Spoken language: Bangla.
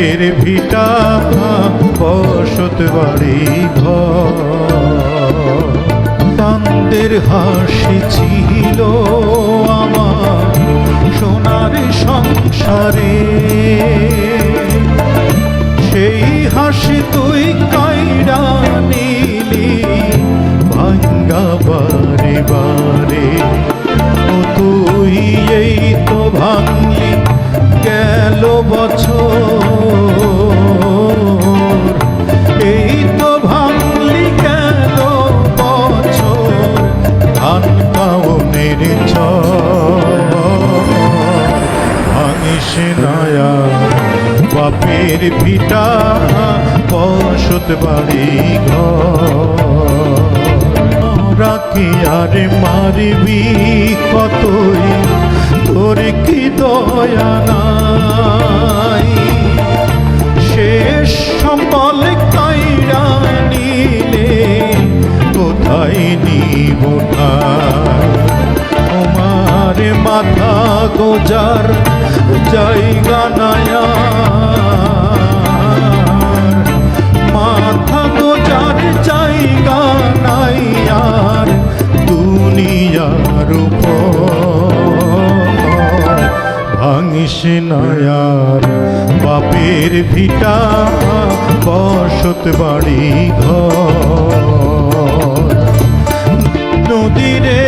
বাপের ভিটা বসত বাড়ি ঘর। চাঁদের হাসি ছিল আমার সোনার সংসারে, সেই হাসি তুই কাইরা নিলি ভাঙ্গা বারে বারে। ও তুই এই তো ভাঙলি গেল বছর, এই তো ভাঙলি গেল বছর ধান কাউনের চর। ভাঙিস নয়া বাপের ভিটা বসত বাড়ি ঘর। রাখি আর মারবি কতই তোর কি দয়া নাই, শেষ সম্বল কাইরা নিলে কোথায় নিব ঠাই। তোমার মাথা গোজার জায়গা নায়া, মাথা গোজার জায়গা নাই আর দুনিয়ার উপর। ভাঙিস নয়ার বাপের ভিটা বসত বাড়ি ঘর। নদীরে